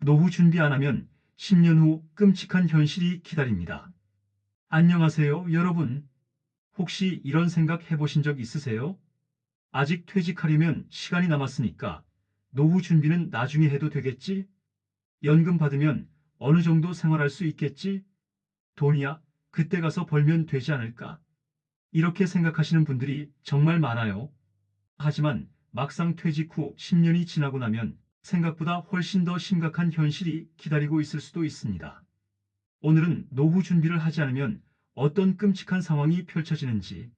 노후 준비 안 하면 10년 후 끔찍한 현실이 기다립니다. 안녕하세요, 여러분. 혹시 이런 생각 해보신 적 있으세요? 아직 퇴직하려면 시간이 남았으니까 노후 준비는 나중에 해도 되겠지? 연금 받으면 어느 정도 생활할 수 있겠지? 돈이야, 그때 가서 벌면 되지 않을까? 이렇게 생각하시는 분들이 정말 많아요. 하지만 막상 퇴직 후 10년이 지나고 나면 생각보다 훨씬 더 심각한 현실이 기다리고 있을 수도 있습니다. 오늘은 노후 준비를 하지 않으면 어떤 끔찍한 상황이 펼쳐지는지,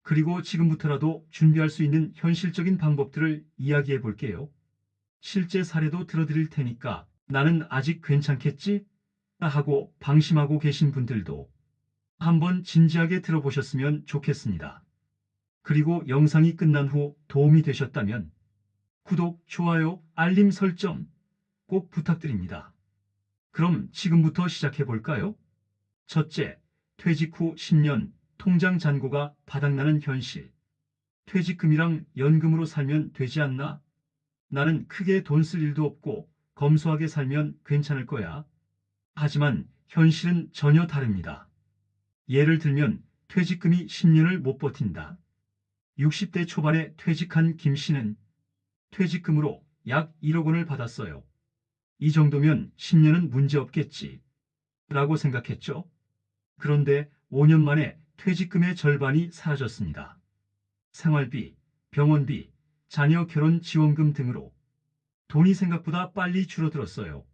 그리고 지금부터라도 준비할 수 있는 현실적인 방법들을 이야기해 볼게요. 실제 사례도 들어드릴 테니까 나는 아직 괜찮겠지? 하고 방심하고 계신 분들도 한번 진지하게 들어보셨으면 좋겠습니다. 그리고 영상이 끝난 후 도움이 되셨다면 구독, 좋아요, 알림 설정 꼭 부탁드립니다. 그럼 지금부터 시작해 볼까요? 첫째, 퇴직 후 10년 통장 잔고가 바닥나는 현실. 퇴직금이랑 연금으로 살면 되지 않나? 나는 크게 돈 쓸 일도 없고 검소하게 살면 괜찮을 거야. 하지만 현실은 전혀 다릅니다. 예를 들면 퇴직금이 10년을 못 버틴다. 60대 초반에 퇴직한 김 씨는 퇴직금으로 약 1억 원을 받았어요. 이 정도면 10년은 문제 없겠지 라고 생각했죠. 그런데 5년 만에 퇴직금의 절반이 사라졌습니다. 생활비, 병원비, 자녀 결혼 지원금 등으로 돈이 생각보다 빨리 줄어들었어요.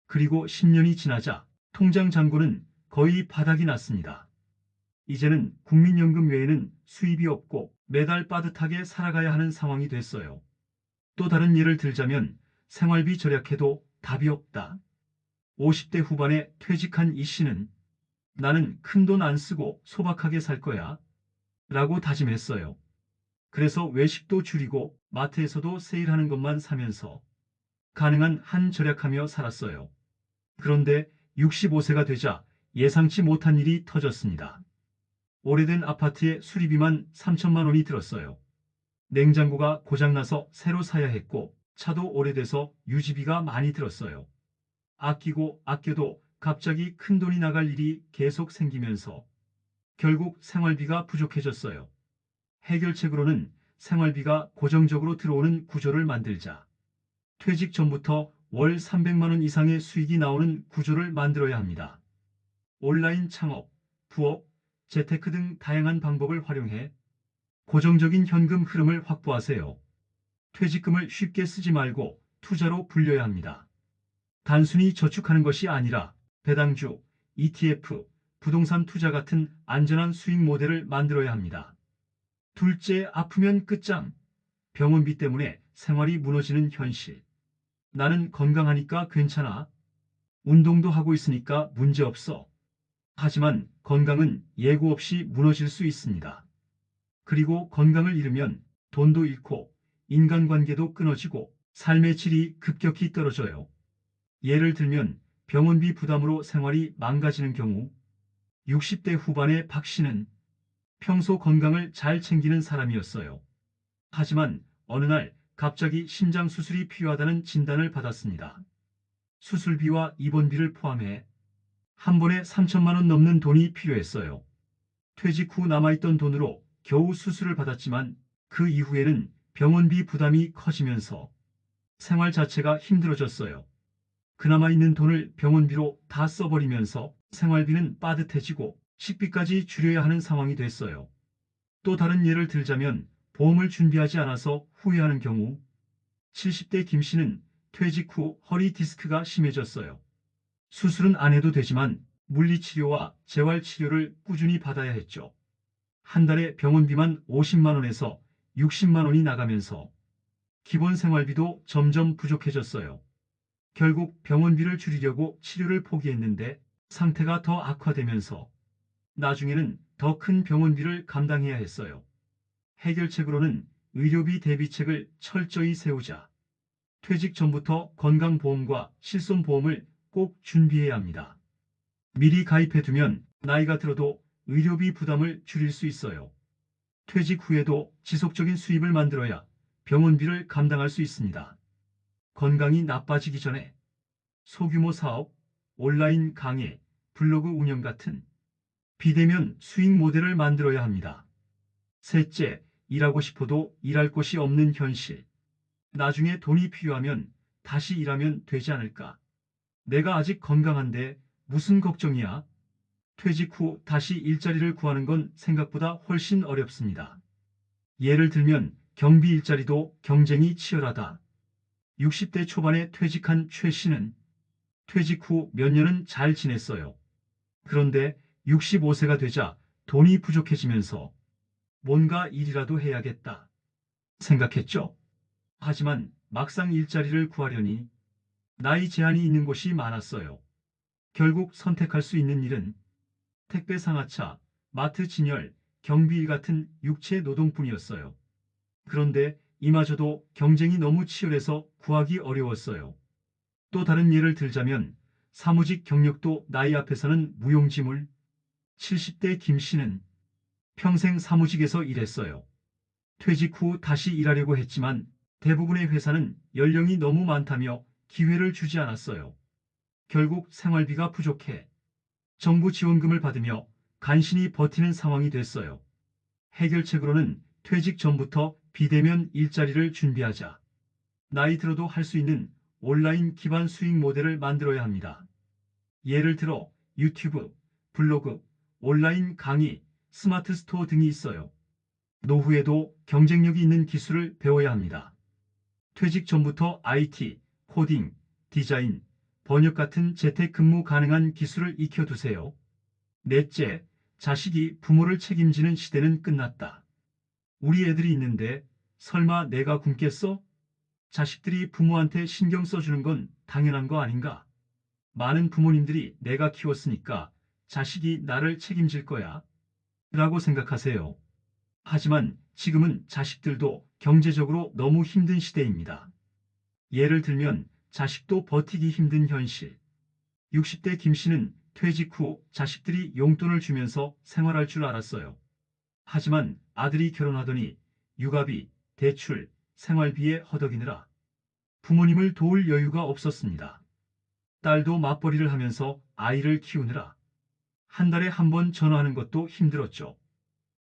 그리고 10년이 지나자 통장 잔고는 거의 바닥이 났습니다. 이제는 국민연금 외에는 수입이 없고 매달 빠듯하게 살아가야 하는 상황이 됐어요. 또 다른 예를 들자면 생활비 절약해도 답이 없다. 50대 후반에 퇴직한 이 씨는 나는 큰돈 안 쓰고 소박하게 살 거야 라고 다짐했어요. 그래서 외식도 줄이고 마트에서도 세일하는 것만 사면서 가능한 한 절약하며 살았어요. 그런데 65세가 되자 예상치 못한 일이 터졌습니다. 오래된 아파트에 수리비만 3천만 원이 들었어요. 냉장고가 고장나서 새로 사야 했고 차도 오래돼서 유지비가 많이 들었어요. 아끼고 아껴도 갑자기 큰돈이 나갈 일이 계속 생기면서 결국 생활비가 부족해졌어요. 해결책으로는 생활비가 고정적으로 들어오는 구조를 만들자. 퇴직 전부터 월 300만 원 이상의 수익이 나오는 구조를 만들어야 합니다. 온라인 창업, 부업, 재테크 등 다양한 방법을 활용해 고정적인 현금 흐름을 확보하세요. 퇴직금을 쉽게 쓰지 말고 투자로 불려야 합니다. 단순히 저축하는 것이 아니라 배당주, ETF, 부동산 투자 같은 안전한 수익 모델을 만들어야 합니다. 둘째, 아프면 끝장. 병원비 때문에 생활이 무너지는 현실. 나는 건강하니까 괜찮아. 운동도 하고 있으니까 문제 없어. 하지만 건강은 예고 없이 무너질 수 있습니다. 그리고 건강을 잃으면 돈도 잃고 인간관계도 끊어지고 삶의 질이 급격히 떨어져요. 예를 들면 병원비 부담으로 생활이 망가지는 경우 60대 후반의 박 씨는 평소 건강을 잘 챙기는 사람이었어요. 하지만 어느 날 갑자기 심장 수술이 필요하다는 진단을 받았습니다. 수술비와 입원비를 포함해 한 번에 3천만 원 넘는 돈이 필요했어요. 퇴직 후 남아있던 돈으로 겨우 수술을 받았지만 그 이후에는 병원비 부담이 커지면서 생활 자체가 힘들어졌어요. 그나마 있는 돈을 병원비로 다 써버리면서 생활비는 빠듯해지고 식비까지 줄여야 하는 상황이 됐어요. 또 다른 예를 들자면 보험을 준비하지 않아서 후회하는 경우 70대 김 씨는 퇴직 후 허리 디스크가 심해졌어요. 수술은 안 해도 되지만 물리치료와 재활치료를 꾸준히 받아야 했죠. 한 달에 병원비만 50만 원에서 60만 원이 나가면서 기본 생활비도 점점 부족해졌어요. 결국 병원비를 줄이려고 치료를 포기했는데 상태가 더 악화되면서 나중에는 더 큰 병원비를 감당해야 했어요. 해결책으로는 의료비 대비책을 철저히 세우자. 퇴직 전부터 건강보험과 실손보험을 꼭 준비해야 합니다. 미리 가입해두면 나이가 들어도 의료비 부담을 줄일 수 있어요. 퇴직 후에도 지속적인 수입을 만들어야 병원비를 감당할 수 있습니다. 건강이 나빠지기 전에 소규모 사업, 온라인 강의, 블로그 운영 같은 비대면 수익 모델을 만들어야 합니다. 셋째, 일하고 싶어도 일할 곳이 없는 현실. 나중에 돈이 필요하면 다시 일하면 되지 않을까? 내가 아직 건강한데 무슨 걱정이야? 퇴직 후 다시 일자리를 구하는 건 생각보다 훨씬 어렵습니다. 예를 들면 경비 일자리도 경쟁이 치열하다. 60대 초반에 퇴직한 최 씨는 퇴직 후 몇 년은 잘 지냈어요. 그런데 65세가 되자 돈이 부족해지면서 뭔가 일이라도 해야겠다 생각했죠. 하지만 막상 일자리를 구하려니 나이 제한이 있는 곳이 많았어요. 결국 선택할 수 있는 일은 택배 상하차, 마트 진열, 경비일 같은 육체 노동뿐이었어요. 그런데 이마저도 경쟁이 너무 치열해서 구하기 어려웠어요. 또 다른 예를 들자면 사무직 경력도 나이 앞에서는 무용지물. 70대 김 씨는 평생 사무직에서 일했어요. 퇴직 후 다시 일하려고 했지만 대부분의 회사는 연령이 너무 많다며 기회를 주지 않았어요. 결국 생활비가 부족해 정부 지원금을 받으며 간신히 버티는 상황이 됐어요. 해결책으로는 퇴직 전부터 비대면 일자리를 준비하자. 나이 들어도 할 수 있는 온라인 기반 수익 모델을 만들어야 합니다. 예를 들어 유튜브, 블로그, 온라인 강의, 스마트 스토어 등이 있어요. 노후에도 경쟁력이 있는 기술을 배워야 합니다. 퇴직 전부터 IT, 코딩, 디자인, 번역 같은 재택근무 가능한 기술을 익혀두세요. 넷째, 자식이 부모를 책임지는 시대는 끝났다. 우리 애들이 있는데 설마 내가 굶겠어? 자식들이 부모한테 신경 써주는 건 당연한 거 아닌가? 많은 부모님들이 내가 키웠으니까 자식이 나를 책임질 거야 라고 생각하세요. 하지만 지금은 자식들도 경제적으로 너무 힘든 시대입니다. 예를 들면 자식도 버티기 힘든 현실. 60대 김 씨는 퇴직 후 자식들이 용돈을 주면서 생활할 줄 알았어요. 하지만 아들이 결혼하더니 육아비, 대출, 생활비에 허덕이느라 부모님을 도울 여유가 없었습니다. 딸도 맞벌이를 하면서 아이를 키우느라 한 달에 한 번 전화하는 것도 힘들었죠.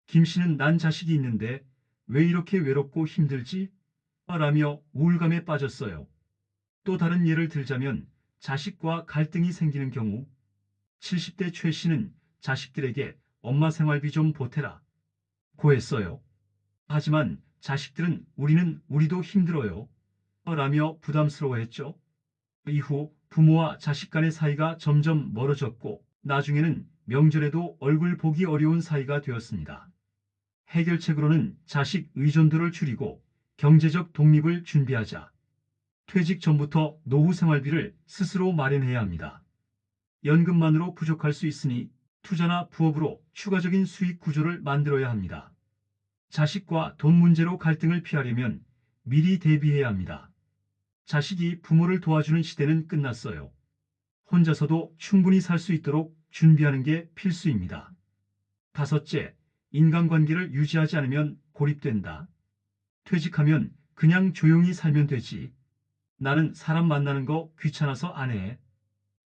김 씨는 난 자식이 있는데 왜 이렇게 외롭고 힘들지? 라며 우울감에 빠졌어요. 또 다른 예를 들자면 자식과 갈등이 생기는 경우 70대 최 씨는 자식들에게 엄마 생활비 좀 보태라 고했어요. 하지만 자식들은 우리도 힘들어요 라며 부담스러워했죠. 이후 부모와 자식 간의 사이가 점점 멀어졌고 나중에는 명절에도 얼굴 보기 어려운 사이가 되었습니다. 해결책으로는 자식 의존도를 줄이고 경제적 독립을 준비하자. 퇴직 전부터 노후 생활비를 스스로 마련해야 합니다. 연금만으로 부족할 수 있으니 투자나 부업으로 추가적인 수익 구조를 만들어야 합니다. 자식과 돈 문제로 갈등을 피하려면 미리 대비해야 합니다. 자식이 부모를 도와주는 시대는 끝났어요. 혼자서도 충분히 살 수 있도록 준비하는 게 필수입니다. 다섯째, 인간관계를 유지하지 않으면 고립된다. 퇴직하면 그냥 조용히 살면 되지. 나는 사람 만나는 거 귀찮아서 안 해.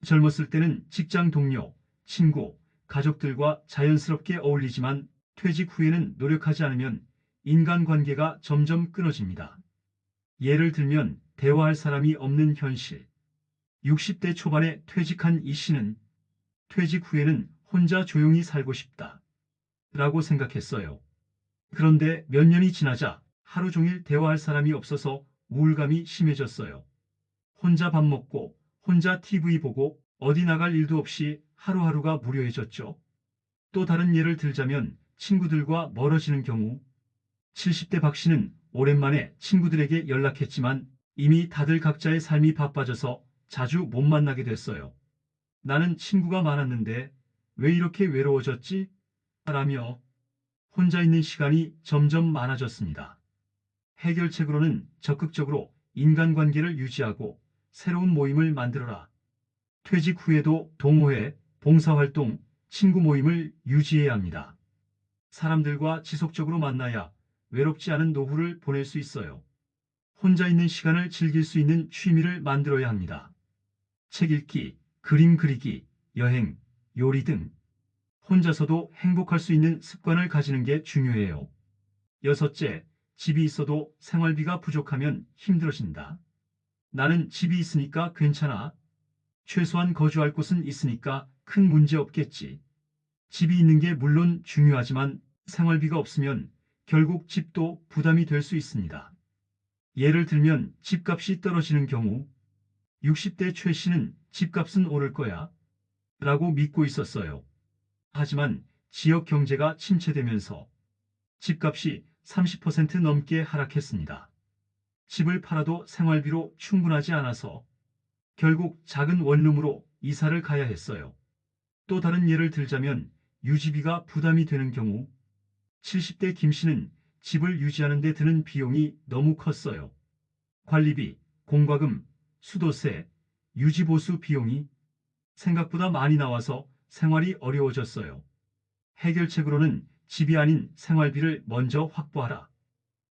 젊었을 때는 직장 동료, 친구, 가족들과 자연스럽게 어울리지만 퇴직 후에는 노력하지 않으면 인간관계가 점점 끊어집니다. 예를 들면 대화할 사람이 없는 현실. 60대 초반에 퇴직한 이 씨는 퇴직 후에는 혼자 조용히 살고 싶다 라고 생각했어요. 그런데 몇 년이 지나자 하루 종일 대화할 사람이 없어서 우울감이 심해졌어요. 혼자 밥 먹고 혼자 TV 보고 어디 나갈 일도 없이 하루하루가 무료해졌죠. 또 다른 예를 들자면 친구들과 멀어지는 경우 70대 박 씨는 오랜만에 친구들에게 연락했지만 이미 다들 각자의 삶이 바빠져서 자주 못 만나게 됐어요. 나는 친구가 많았는데 왜 이렇게 외로워졌지? 라며 혼자 있는 시간이 점점 많아졌습니다. 해결책으로는 적극적으로 인간관계를 유지하고 새로운 모임을 만들어라. 퇴직 후에도 동호회, 봉사활동, 친구 모임을 유지해야 합니다. 사람들과 지속적으로 만나야 외롭지 않은 노후를 보낼 수 있어요. 혼자 있는 시간을 즐길 수 있는 취미를 만들어야 합니다. 책 읽기, 그림 그리기, 여행, 요리 등 혼자서도 행복할 수 있는 습관을 가지는 게 중요해요. 여섯째, 집이 있어도 생활비가 부족하면 힘들어진다. 나는 집이 있으니까 괜찮아. 최소한 거주할 곳은 있으니까 큰 문제 없겠지. 집이 있는 게 물론 중요하지만 생활비가 없으면 결국 집도 부담이 될 수 있습니다. 예를 들면 집값이 떨어지는 경우 60대 최 씨는 집값은 오를 거야 라고 믿고 있었어요. 하지만 지역 경제가 침체되면서 집값이 30% 넘게 하락했습니다. 집을 팔아도 생활비로 충분하지 않아서 결국 작은 원룸으로 이사를 가야 했어요. 또 다른 예를 들자면 유지비가 부담이 되는 경우 70대 김 씨는 집을 유지하는 데 드는 비용이 너무 컸어요. 관리비, 공과금, 수도세, 유지보수 비용이 생각보다 많이 나와서 생활이 어려워졌어요. 해결책으로는 집이 아닌 생활비를 먼저 확보하라.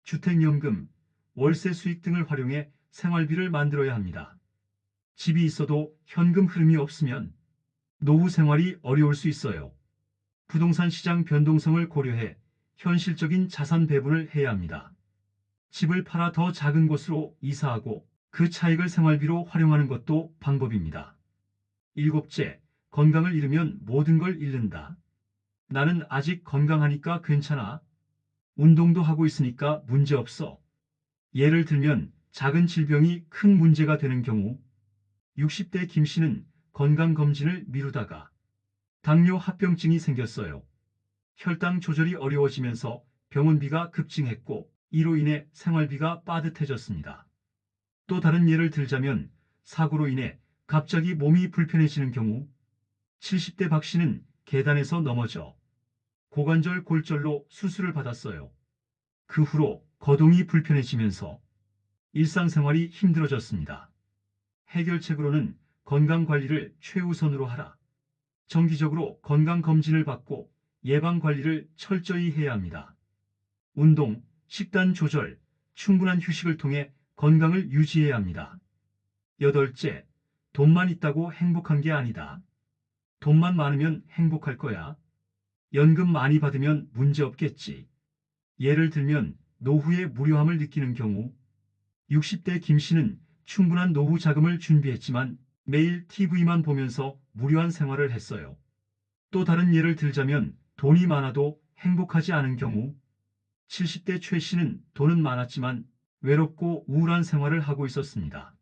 주택연금, 월세 수익 등을 활용해 생활비를 만들어야 합니다. 집이 있어도 현금 흐름이 없으면 노후 생활이 어려울 수 있어요. 부동산 시장 변동성을 고려해 현실적인 자산 배분을 해야 합니다. 집을 팔아 더 작은 곳으로 이사하고 그 차익을 생활비로 활용하는 것도 방법입니다. 일곱째, 건강을 잃으면 모든 걸 잃는다. 나는 아직 건강하니까 괜찮아. 운동도 하고 있으니까 문제 없어. 예를 들면 작은 질병이 큰 문제가 되는 경우 60대 김 씨는 건강검진을 미루다가 당뇨 합병증이 생겼어요. 혈당 조절이 어려워지면서 병원비가 급증했고 이로 인해 생활비가 빠듯해졌습니다. 또 다른 예를 들자면 사고로 인해 갑자기 몸이 불편해지는 경우 70대 박 씨는 계단에서 넘어져 고관절 골절로 수술을 받았어요. 그 후로 거동이 불편해지면서 일상생활이 힘들어졌습니다. 해결책으로는 건강관리를 최우선으로 하라. 정기적으로 건강검진을 받고 예방관리를 철저히 해야 합니다. 운동, 식단 조절, 충분한 휴식을 통해 건강을 유지해야 합니다. 여덟째, 돈만 있다고 행복한 게 아니다. 돈만 많으면 행복할 거야. 연금 많이 받으면 문제 없겠지. 예를 들면 노후의 무료함을 느끼는 경우 60대 김 씨는 충분한 노후 자금을 준비했지만 매일 TV만 보면서 무료한 생활을 했어요. 또 다른 예를 들자면 돈이 많아도 행복하지 않은 경우 70대 최 씨는 돈은 많았지만 외롭고 우울한 생활을 하고 있었습니다.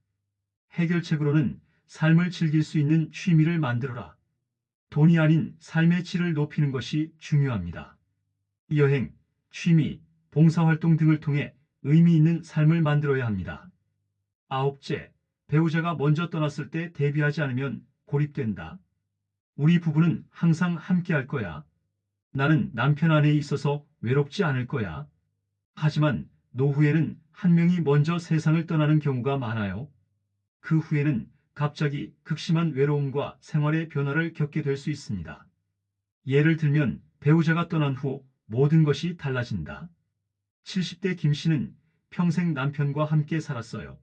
해결책으로는 삶을 즐길 수 있는 취미를 만들어라. 돈이 아닌 삶의 질을 높이는 것이 중요합니다. 여행, 취미, 봉사활동 등을 통해 의미 있는 삶을 만들어야 합니다. 아홉째, 배우자가 먼저 떠났을 때 대비하지 않으면 고립된다. 우리 부부는 항상 함께 할 거야. 나는 남편 안에 있어서 외롭지 않을 거야. 하지만 노후에는 한 명이 먼저 세상을 떠나는 경우가 많아요. 그 후에는 갑자기 극심한 외로움과 생활의 변화를 겪게 될 수 있습니다. 예를 들면 배우자가 떠난 후 모든 것이 달라진다. 70대 김 씨는 평생 남편과 함께 살았어요.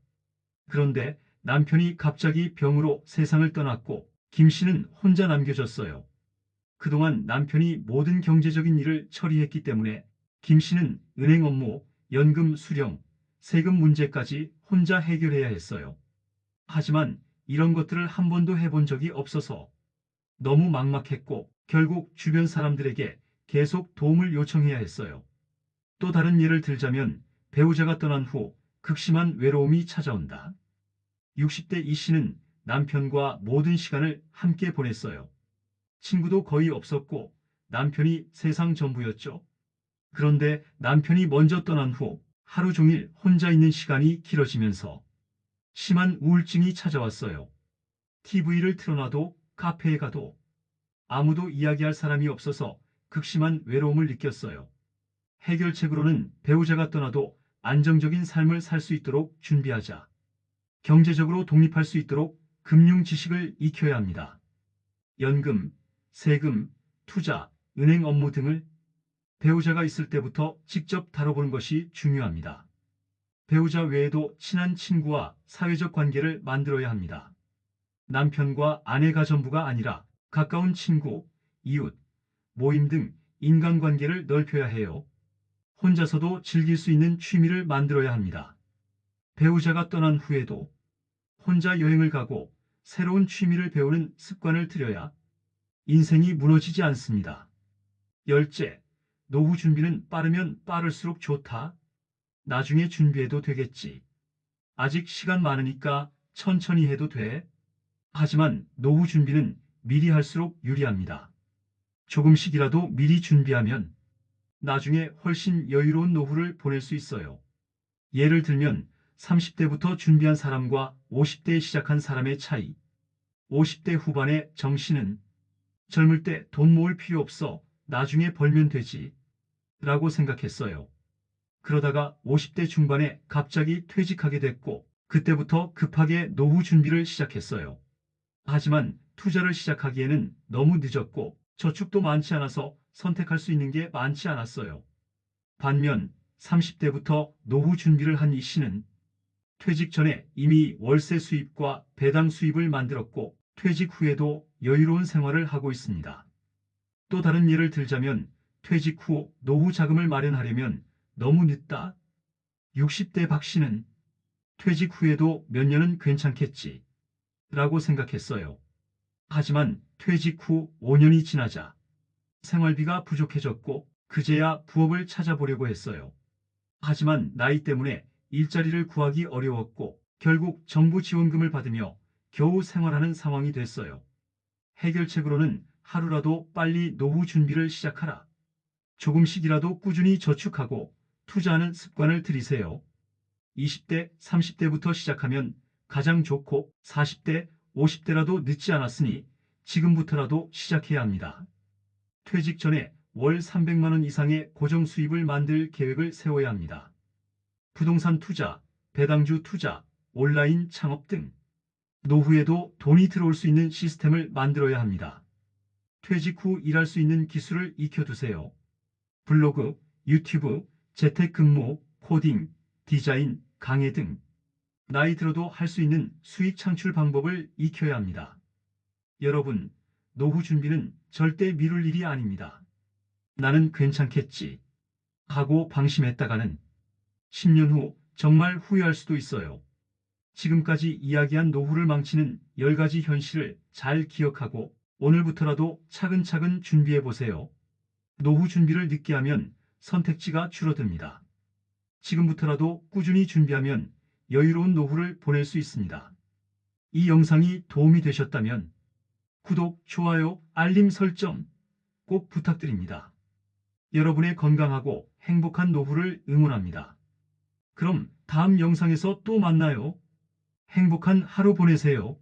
그런데 남편이 갑자기 병으로 세상을 떠났고 김 씨는 혼자 남겨졌어요. 그동안 남편이 모든 경제적인 일을 처리했기 때문에 김 씨는 은행 업무, 연금 수령, 세금 문제까지 혼자 해결해야 했어요. 하지만 이런 것들을 한 번도 해본 적이 없어서 너무 막막했고 결국 주변 사람들에게 계속 도움을 요청해야 했어요. 또 다른 예를 들자면 배우자가 떠난 후 극심한 외로움이 찾아온다. 60대 이 씨는 남편과 모든 시간을 함께 보냈어요. 친구도 거의 없었고 남편이 세상 전부였죠. 그런데 남편이 먼저 떠난 후 하루 종일 혼자 있는 시간이 길어지면서 심한 우울증이 찾아왔어요. TV를 틀어놔도 카페에 가도 아무도 이야기할 사람이 없어서 극심한 외로움을 느꼈어요. 해결책으로는 배우자가 떠나도 안정적인 삶을 살 수 있도록 준비하자. 경제적으로 독립할 수 있도록 금융 지식을 익혀야 합니다. 연금, 세금, 투자, 은행 업무 등을 배우자가 있을 때부터 직접 다뤄보는 것이 중요합니다. 배우자 외에도 친한 친구와 사회적 관계를 만들어야 합니다. 남편과 아내가 전부가 아니라 가까운 친구, 이웃, 모임 등 인간관계를 넓혀야 해요. 혼자서도 즐길 수 있는 취미를 만들어야 합니다. 배우자가 떠난 후에도 혼자 여행을 가고 새로운 취미를 배우는 습관을 들여야 인생이 무너지지 않습니다. 열째, 노후 준비는 빠르면 빠를수록 좋다. 나중에 준비해도 되겠지. 아직 시간 많으니까 천천히 해도 돼. 하지만 노후 준비는 미리 할수록 유리합니다. 조금씩이라도 미리 준비하면 나중에 훨씬 여유로운 노후를 보낼 수 있어요. 예를 들면 30대부터 준비한 사람과 50대에 시작한 사람의 차이. 50대 후반의 정신은 젊을 때 돈 모을 필요 없어 나중에 벌면 되지 라고 생각했어요. 그러다가 50대 중반에 갑자기 퇴직하게 됐고 그때부터 급하게 노후 준비를 시작했어요. 하지만 투자를 시작하기에는 너무 늦었고 저축도 많지 않아서 선택할 수 있는 게 많지 않았어요. 반면 30대부터 노후 준비를 한 이 씨는 퇴직 전에 이미 월세 수입과 배당 수입을 만들었고 퇴직 후에도 여유로운 생활을 하고 있습니다. 또 다른 예를 들자면 퇴직 후 노후 자금을 마련하려면 너무 늦다. 60대 박 씨는 퇴직 후에도 몇 년은 괜찮겠지 라고 생각했어요. 하지만 퇴직 후 5년이 지나자 생활비가 부족해졌고 그제야 부업을 찾아보려고 했어요. 하지만 나이 때문에 일자리를 구하기 어려웠고 결국 정부 지원금을 받으며 겨우 생활하는 상황이 됐어요. 해결책으로는 하루라도 빨리 노후 준비를 시작하라. 조금씩이라도 꾸준히 저축하고 투자하는 습관을 들이세요. 20대, 30대부터 시작하면 가장 좋고 40대, 50대라도 늦지 않았으니 지금부터라도 시작해야 합니다. 퇴직 전에 월 300만 원 이상의 고정 수입을 만들 계획을 세워야 합니다. 부동산 투자, 배당주 투자, 온라인 창업 등 노후에도 돈이 들어올 수 있는 시스템을 만들어야 합니다. 퇴직 후 일할 수 있는 기술을 익혀두세요. 블로그, 유튜브, 재택근무, 코딩, 디자인, 강의 등 나이 들어도 할 수 있는 수익 창출 방법을 익혀야 합니다. 여러분, 노후 준비는 절대 미룰 일이 아닙니다. 나는 괜찮겠지 하고 방심했다가는 10년 후 정말 후회할 수도 있어요. 지금까지 이야기한 노후를 망치는 10가지 현실을 잘 기억하고 오늘부터라도 차근차근 준비해 보세요. 노후 준비를 늦게 하면 선택지가 줄어듭니다. 지금부터라도 꾸준히 준비하면 여유로운 노후를 보낼 수 있습니다. 이 영상이 도움이 되셨다면 구독, 좋아요, 알림 설정 꼭 부탁드립니다. 여러분의 건강하고 행복한 노후를 응원합니다. 그럼 다음 영상에서 또 만나요. 행복한 하루 보내세요.